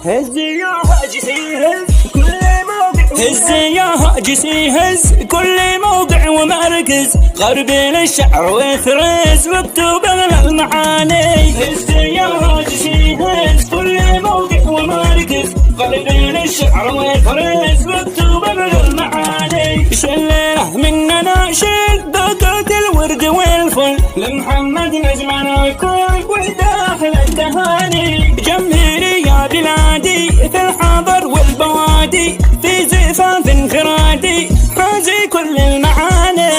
هز يا هاجسي هز كل موقع، هز يا هاجسي هز كل موقع ومركز، غربل الشعر ويفرز مكتوب المعاني. هز يا هاجسي هز كل موقع ومركز، غربل الشعر ويفرز مكتوب المعاني. شلنا مننا شد دقات الورد والفل، لمحمد نجمنا الكل وداخل التهاني. جمهوري يا بلادي في الحضر والبوادي، في زفاف انفرادي حازي كل المعاني.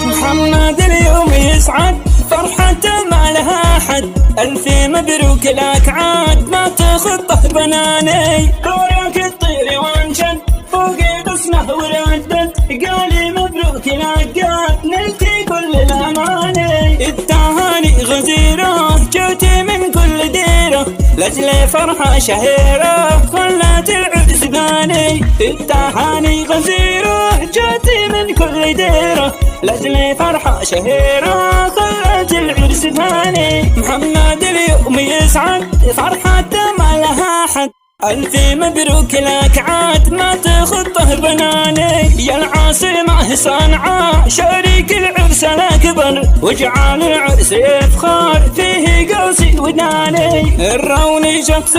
محمد اليوم يسعد فرحته ما لها حد، ألف مبروك لك عاد ما تخطه بناني. كورك الطير وانشد فوق قصنه وردد، قالي مبروك لك قاد نلتي كل الأماني. التهاني غزيرة جوتي من كل ديرة، لأجل فرحة شهيرة خلت العرس باني. التهاني غزيرة جوتي من كل ديرة، لأجل فرحة شهيرة خلت العرس باني. محمد اليوم يسعد فرحته ما لها حد، ألف مبروك لك عاد ما تخطه بناني. يا العاصمة صنعاء شريك العرس الأكبر، واجعل العرس يفخر فيه قوسي وداني. الروني شخص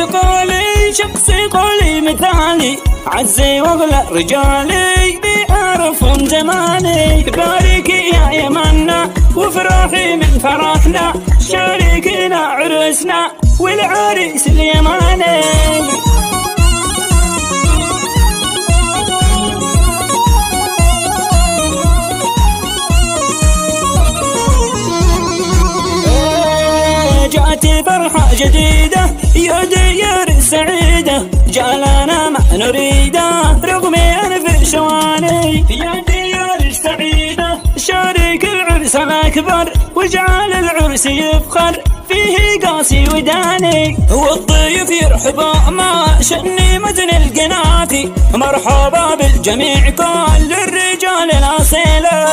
قولي مثالي، عزي واغلى رجالي بيعرفهم زماني. بارك يا يمنا وفرحي من فرحنا، شاركنا عرسنا والعريس اليماني. جاتي فرحة جديدة يا ديار السعيدة، جالنا ما نريده رغم أنف شواني. يا ديار السعيدة شارك العرس الأكبر، واجعل العرس يفخر فيه قاسي وداني. والضيف يرحب ما شني متن القنافي، مرحبا بالجميع كل الرجال الأصيلة.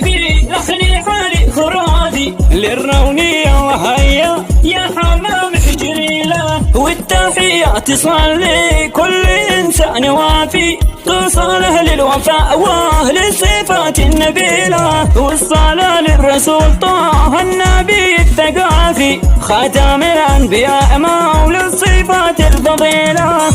في لحني حالي خرافي للرونية وهيا يا حمام حجري له. والتحيات تصلي كل إنسان وافي، توصله للوفاء واهل الصفات النبيلة. والصلاة للرسول طه النبي الثقافي، خاتم الأنبياء مولى الصفات الفضيلة.